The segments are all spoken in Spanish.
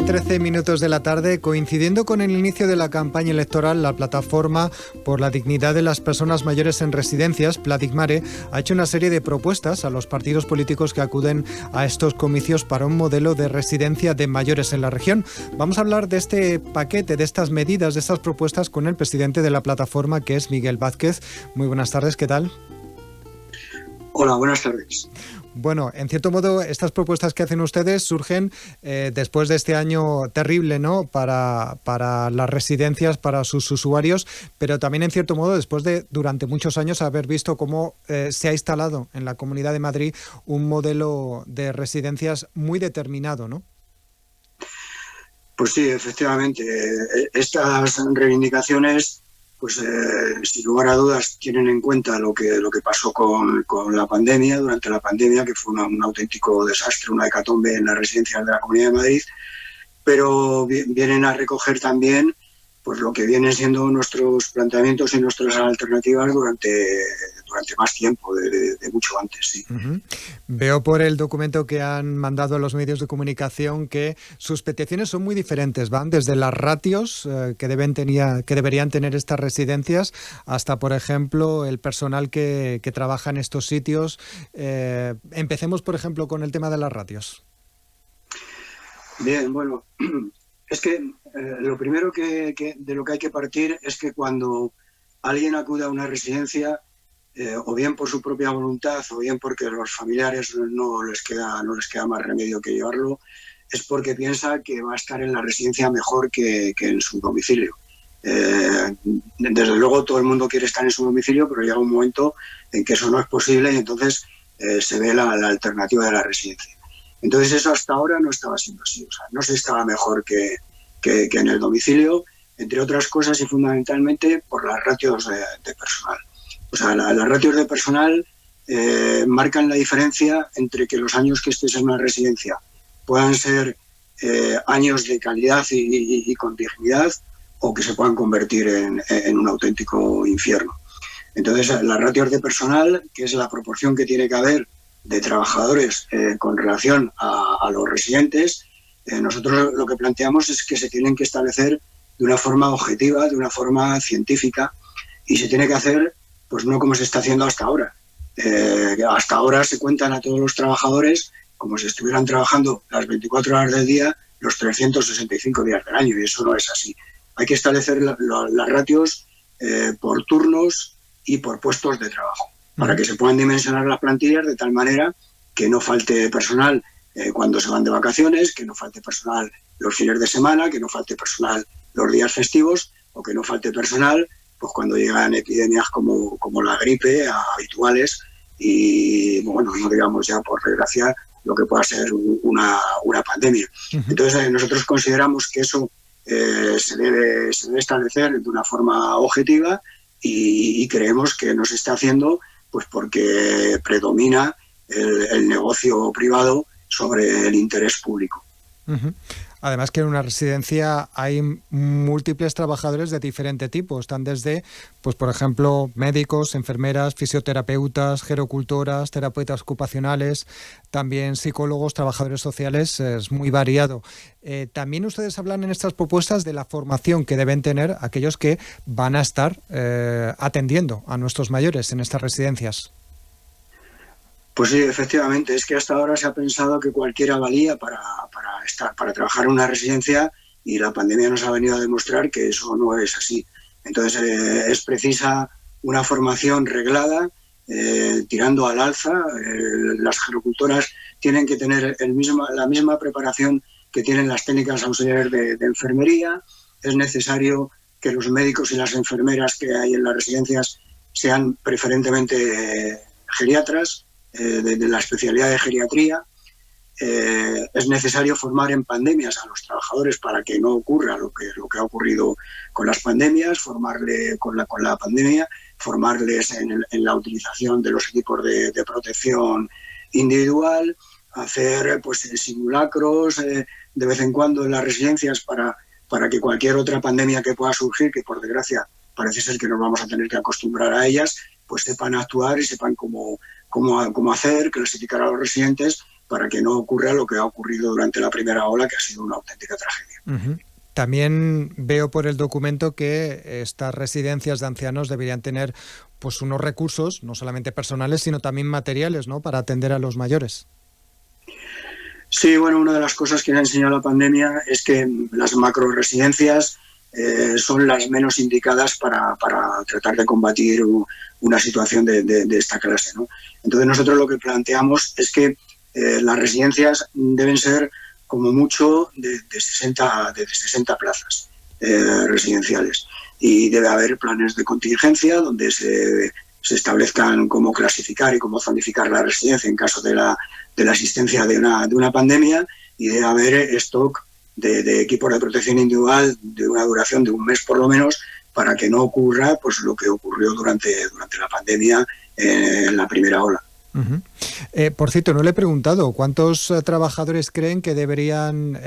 9:13 de la tarde, coincidiendo con el inicio de la campaña electoral, la Plataforma por la Dignidad de las Personas Mayores en Residencias, Pladigmare, ha hecho una serie de propuestas a los partidos políticos que acuden a estos comicios para un modelo de residencia de mayores en la región. Vamos a hablar de este paquete, de estas medidas, de estas propuestas con el presidente de la plataforma, que es Miguel Vázquez. Muy buenas tardes, ¿qué tal? Hola, buenas tardes. Bueno, en cierto modo, estas propuestas que hacen ustedes surgen después de este año terrible, ¿no?, para las residencias, para sus usuarios, pero también en cierto modo después de, durante muchos años, haber visto cómo se ha instalado en la Comunidad de Madrid un modelo de residencias muy determinado, ¿no? Pues sí, efectivamente. Estas reivindicaciones, pues sin lugar a dudas, tienen en cuenta lo que pasó con la pandemia, durante la pandemia, que fue un auténtico desastre, una hecatombe en las residencias de la Comunidad de Madrid, pero vienen a recoger también pues lo que vienen siendo nuestros planteamientos y nuestras alternativas durante más tiempo, de mucho antes, sí. Uh-huh. Veo por el documento que han mandado a los medios de comunicación que sus peticiones son muy diferentes, van desde las ratios que deberían tener estas residencias hasta, por ejemplo, el personal que trabaja en estos sitios. Empecemos, por ejemplo, con el tema de las ratios. Bien, bueno, es que lo primero de lo que hay que partir es que cuando alguien acude a una residencia, o bien por su propia voluntad o bien porque los familiares no les queda más remedio que llevarlo, es porque piensa que va a estar en la residencia mejor que en su domicilio. Desde luego todo el mundo quiere estar en su domicilio, pero llega un momento en que eso no es posible y entonces se ve la alternativa de la residencia. Entonces eso hasta ahora no estaba siendo así, o sea, no se estaba mejor que en el domicilio, entre otras cosas y fundamentalmente por las ratios de personal. O sea, las ratios de personal marcan la diferencia entre que los años que estés en una residencia puedan ser años de calidad y con dignidad, o que se puedan convertir en un auténtico infierno. Entonces, las ratios de personal, que es la proporción que tiene que haber de trabajadores con relación a los residentes, nosotros lo que planteamos es que se tienen que establecer de una forma objetiva, de una forma científica, y se tiene que hacer pues no como se está haciendo hasta ahora. Hasta ahora se cuentan a todos los trabajadores como si estuvieran trabajando las 24 horas del día, los 365 días del año, y eso no es así. Hay que establecer las ratios por turnos y por puestos de trabajo, para que se puedan dimensionar las plantillas de tal manera que no falte personal cuando se van de vacaciones, que no falte personal los fines de semana, que no falte personal los días festivos, o que no falte personal pues cuando llegan epidemias como la gripe, habituales, y bueno, no digamos ya por desgracia lo que pueda ser una pandemia. Uh-huh. Entonces nosotros consideramos que eso se debe establecer de una forma objetiva y creemos que no se está haciendo pues porque predomina el negocio privado sobre el interés público. Uh-huh. Además que en una residencia hay múltiples trabajadores de diferente tipo. Están desde, pues por ejemplo, médicos, enfermeras, fisioterapeutas, gerocultoras, terapeutas ocupacionales, también psicólogos, trabajadores sociales, es muy variado. También ustedes hablan en estas propuestas de la formación que deben tener aquellos que van a estar atendiendo a nuestros mayores en estas residencias. Pues sí, efectivamente, es que hasta ahora se ha pensado que cualquiera valía para trabajar en una residencia, y la pandemia nos ha venido a demostrar que eso no es así. Entonces es precisa una formación reglada, tirando al alza. Las gerocultoras tienen que tener la misma preparación que tienen las técnicas auxiliares de enfermería. Es necesario que los médicos y las enfermeras que hay en las residencias sean preferentemente geriatras, de la especialidad de geriatría. Es necesario formar en pandemias a los trabajadores para que no ocurra lo que ha ocurrido con las pandemias, formarle con la pandemia, formarles en la utilización de los equipos de protección individual, hacer pues simulacros de vez en cuando en las residencias para que cualquier otra pandemia que pueda surgir, que por desgracia parece ser que nos vamos a tener que acostumbrar a ellas, pues sepan actuar y sepan cómo hacer, clasificar a los residentes para que no ocurra lo que ha ocurrido durante la primera ola, que ha sido una auténtica tragedia. También veo por el documento que estas residencias de ancianos deberían tener pues unos recursos, no solamente personales, sino también materiales, ¿no?, para atender a los mayores. Sí, bueno, una de las cosas que ha enseñado la pandemia es que las macroresidencias son las menos indicadas para tratar de combatir una situación de esta clase, ¿no? Entonces nosotros lo que planteamos es que las residencias deben ser como mucho de 60 plazas residenciales, y debe haber planes de contingencia donde se establezcan cómo clasificar y cómo zonificar la residencia en caso de la existencia de una pandemia, y debe haber stock de equipos de protección individual de una duración de un mes por lo menos, para que no ocurra pues lo que ocurrió durante la pandemia en la primera ola. Por cierto, no le he preguntado cuántos trabajadores creen que deberían,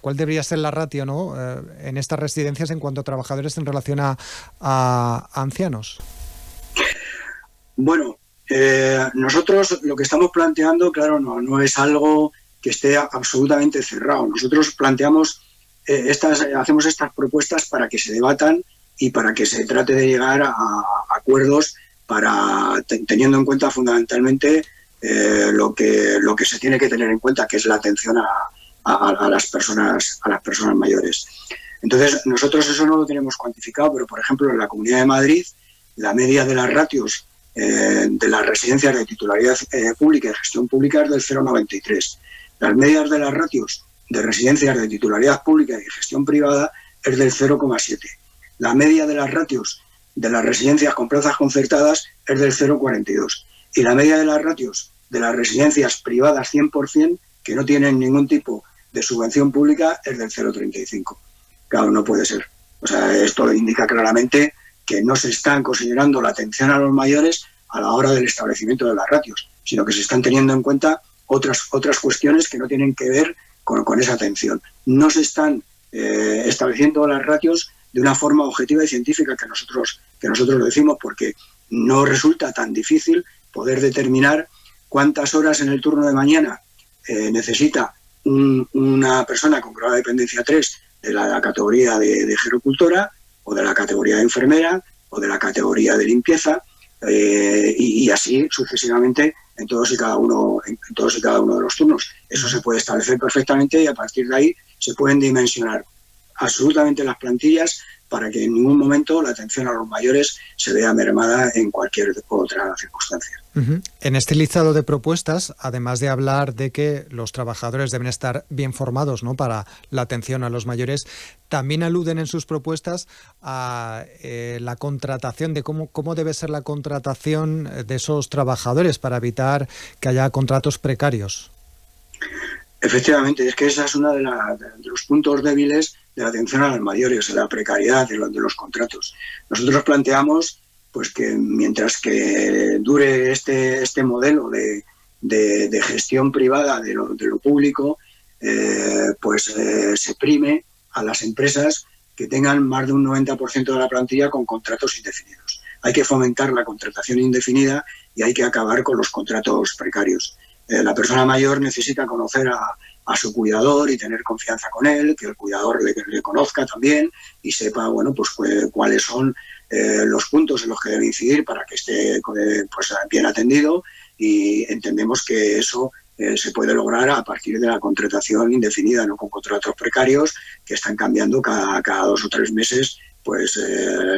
cuál debería ser la ratio, ¿no?, en estas residencias en cuanto a trabajadores en relación a ancianos. Bueno, nosotros lo que estamos planteando, claro, no es algo que esté absolutamente cerrado. Nosotros planteamos hacemos estas propuestas para que se debatan y para que se trate de llegar a acuerdos, teniendo en cuenta fundamentalmente lo que se tiene que tener en cuenta, que es la atención a las personas mayores. Entonces, nosotros eso no lo tenemos cuantificado, pero por ejemplo en la Comunidad de Madrid la media de las ratios de las residencias de titularidad pública y gestión pública es del 0,93. Las medias de las ratios de residencias de titularidad pública y gestión privada es del 0,7. La media de las ratios de las residencias con plazas concertadas es del 0,42. Y la media de las ratios de las residencias privadas 100%, que no tienen ningún tipo de subvención pública, es del 0,35. Claro, no puede ser. O sea, esto indica claramente que no se están considerando la atención a los mayores a la hora del establecimiento de las ratios, sino que se están teniendo en cuenta otras cuestiones que no tienen que ver con esa atención. No se están estableciendo las ratios de una forma objetiva y científica que nosotros decimos, porque no resulta tan difícil poder determinar cuántas horas en el turno de mañana necesita una persona con grado de dependencia 3 de la categoría de gerocultora, o de la categoría de enfermera, o de la categoría de limpieza, y así sucesivamente en todos y cada uno de los turnos. Eso se puede establecer perfectamente, y a partir de ahí se pueden dimensionar absolutamente las plantillas para que en ningún momento la atención a los mayores se vea mermada en cualquier otra circunstancia. En este listado de propuestas, además de hablar de que los trabajadores deben estar bien formados, ¿no?, para la atención a los mayores, también aluden en sus propuestas a la contratación, de cómo debe ser la contratación de esos trabajadores para evitar que haya contratos precarios. Efectivamente, es que esa es una de los puntos débiles de la atención a los mayores, la precariedad de los contratos. Nosotros planteamos pues que mientras que dure este modelo de gestión privada de lo público, se prime a las empresas que tengan más de un 90% de la plantilla con contratos indefinidos. Hay que fomentar la contratación indefinida y hay que acabar con los contratos precarios. La persona mayor necesita conocer a su cuidador y tener confianza con él, que el cuidador le conozca también y sepa cuáles son los puntos en los que debe incidir para que esté bien atendido, y entendemos que eso se puede lograr a partir de la contratación indefinida, no con contratos precarios que están cambiando cada 2 o 3 meses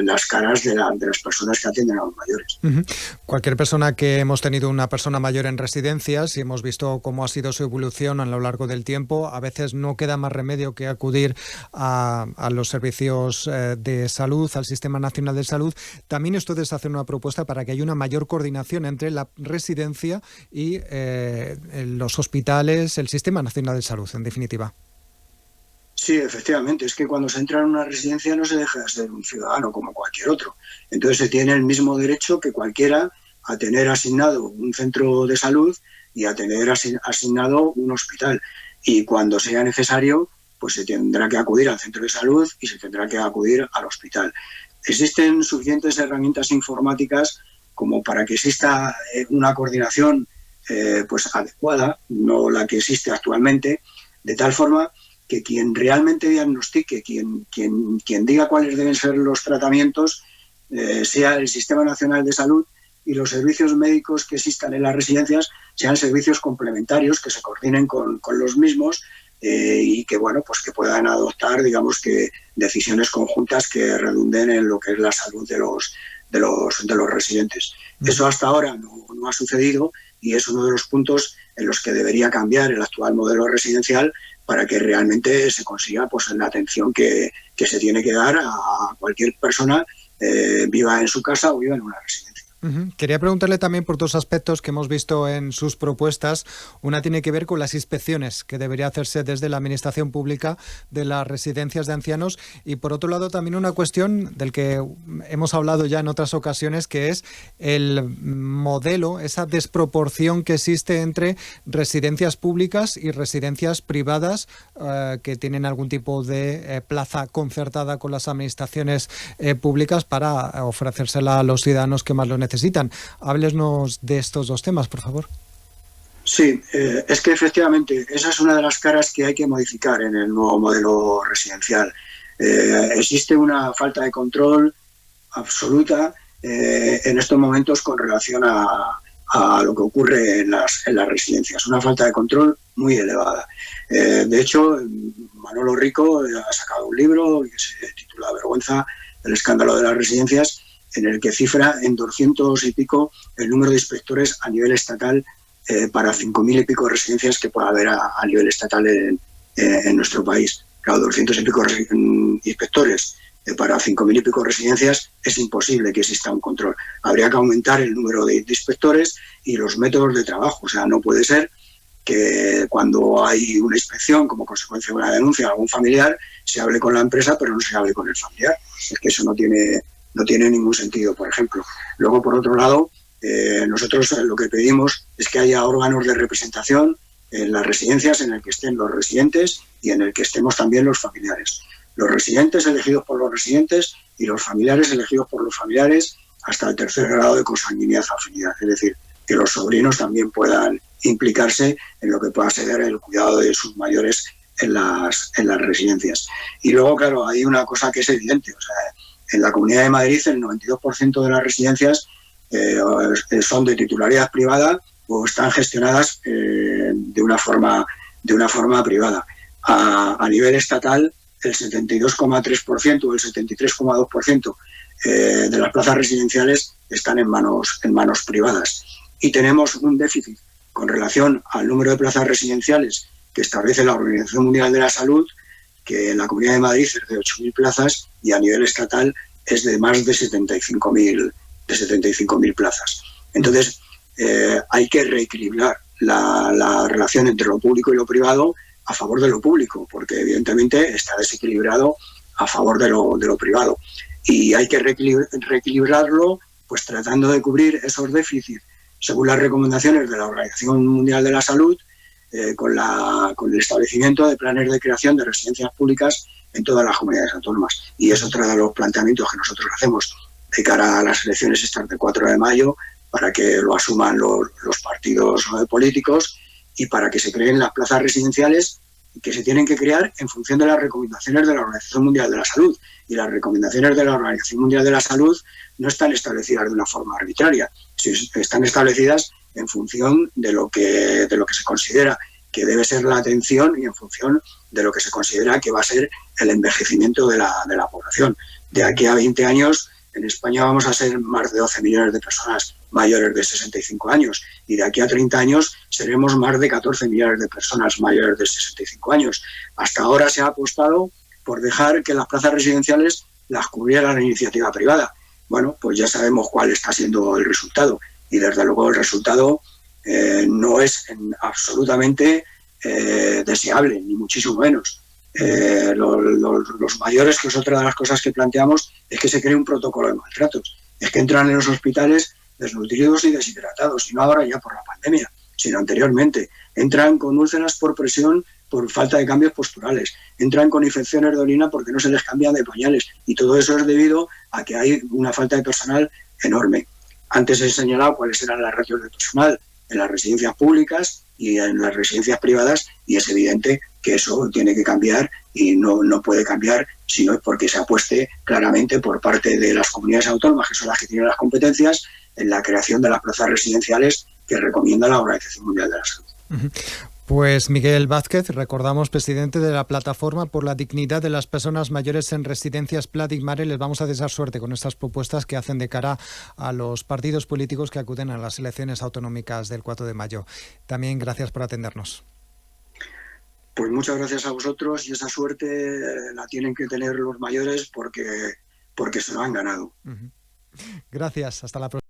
las caras de las personas que atienden a los mayores. Cualquier persona que hemos tenido una persona mayor en residencias y hemos visto cómo ha sido su evolución a lo largo del tiempo, a veces no queda más remedio que acudir a los servicios de salud, al Sistema Nacional de Salud. También ustedes hacen una propuesta para que haya una mayor coordinación entre la residencia y los hospitales, el Sistema Nacional de Salud, en definitiva. Sí, efectivamente. Es que cuando se entra en una residencia no se deja de ser un ciudadano como cualquier otro. Entonces se tiene el mismo derecho que cualquiera a tener asignado un centro de salud y a tener asignado un hospital. Y cuando sea necesario, pues se tendrá que acudir al centro de salud y se tendrá que acudir al hospital. Existen suficientes herramientas informáticas como para que exista una coordinación pues adecuada, no la que existe actualmente, de tal forma que quien realmente diagnostique, quien diga cuáles deben ser los tratamientos, sea el Sistema Nacional de Salud, y los servicios médicos que existan en las residencias sean servicios complementarios que se coordinen con los mismos, y que bueno, pues que puedan adoptar, digamos, que decisiones conjuntas que redunden en lo que es la salud de los residentes. Eso hasta ahora no ha sucedido, y es uno de los puntos en los que debería cambiar el actual modelo residencial para que realmente se consiga, pues, la atención que se tiene que dar a cualquier persona, viva en su casa o viva en una residencia. Quería preguntarle también por dos aspectos que hemos visto en sus propuestas. Una tiene que ver con las inspecciones que debería hacerse desde la Administración Pública de las residencias de ancianos, y por otro lado también una cuestión del que hemos hablado ya en otras ocasiones, que es el modelo, esa desproporción que existe entre residencias públicas y residencias privadas que tienen algún tipo de plaza concertada con las administraciones públicas para ofrecérsela a los ciudadanos que más lo necesitan. Háblenos de estos dos temas, por favor. Sí, es que efectivamente esa es una de las caras que hay que modificar en el nuevo modelo residencial. Existe una falta de control absoluta en estos momentos con relación a lo que ocurre en las residencias. Una falta de control muy elevada. De hecho, Manolo Rico ha sacado un libro que se titula Vergüenza, el escándalo de las residencias, en el que cifra en 200 y pico el número de inspectores a nivel estatal para 5.000 y pico residencias que pueda haber a nivel estatal en nuestro país. Claro, 200 y pico inspectores para 5.000 y pico residencias, es imposible que exista un control. Habría que aumentar el número de inspectores y los métodos de trabajo. O sea, no puede ser que cuando hay una inspección como consecuencia de una denuncia a algún familiar, se hable con la empresa pero no se hable con el familiar. Es que eso no tiene ningún sentido, por ejemplo. Luego, por otro lado, nosotros lo que pedimos es que haya órganos de representación en las residencias en el que estén los residentes y en el que estemos también los familiares. Los residentes elegidos por los residentes y los familiares elegidos por los familiares hasta el tercer grado de consanguinidad o afinidad. Es decir, que los sobrinos también puedan implicarse en lo que pueda ser el cuidado de sus mayores en las residencias. Y luego, claro, hay una cosa que es evidente. O sea, en la Comunidad de Madrid el 92% de las residencias son de titularidad privada o están gestionadas de una forma privada. A nivel estatal, el 72,3% o el 73,2% de las plazas residenciales están en manos privadas. Y tenemos un déficit con relación al número de plazas residenciales que establece la Organización Mundial de la Salud, que en la Comunidad de Madrid es de 8.000 plazas y a nivel estatal es de más de 75.000 plazas. Entonces, hay que reequilibrar la relación entre lo público y lo privado a favor de lo público, porque evidentemente está desequilibrado a favor de lo privado. Y hay que reequilibrarlo, pues tratando de cubrir esos déficits según las recomendaciones de la Organización Mundial de la Salud, con el establecimiento de planes de creación de residencias públicas en todas las comunidades autónomas. Y es otro de los planteamientos que nosotros hacemos de cara a las elecciones estas del 4 de mayo, para que lo asuman los partidos políticos y para que se creen las plazas residenciales que se tienen que crear en función de las recomendaciones de la Organización Mundial de la Salud. Y las recomendaciones de la Organización Mundial de la Salud no están establecidas de una forma arbitraria, están establecidas en función de lo que se considera que debe ser la atención y en función de lo que se considera que va a ser el envejecimiento de la población. De aquí a 20 años, en España vamos a ser más de 12 millones de personas mayores de 65 años y de aquí a 30 años seremos más de 14 millones de personas mayores de 65 años. Hasta ahora se ha apostado por dejar que las plazas residenciales las cubriera la iniciativa privada. Bueno, pues ya sabemos cuál está siendo el resultado y desde luego el resultado no es absolutamente deseable, ni muchísimo menos. Los mayores, que es otra de las cosas que planteamos, es que se cree un protocolo de maltratos. Es que entran en los hospitales desnutridos y deshidratados, y no ahora ya por la pandemia, sino anteriormente. Entran con úlceras por presión por falta de cambios posturales, entran con infecciones de orina porque no se les cambian de pañales, y todo eso es debido a que hay una falta de personal enorme. Antes he señalado cuáles eran las ratios de personal en las residencias públicas y en las residencias privadas, y es evidente que eso tiene que cambiar y no puede cambiar si no es porque se apueste claramente por parte de las comunidades autónomas, que son las que tienen las competencias, en la creación de las plazas residenciales que recomienda la Organización Mundial de la Salud. Pues Miguel Vázquez, recordamos, presidente de la Plataforma por la Dignidad de las Personas Mayores en Residencias Plat y Mare. Les vamos a desear suerte con estas propuestas que hacen de cara a los partidos políticos que acuden a las elecciones autonómicas del 4 de mayo. También gracias por atendernos. Pues muchas gracias a vosotros, y esa suerte la tienen que tener los mayores porque se lo han ganado. Gracias, hasta la próxima.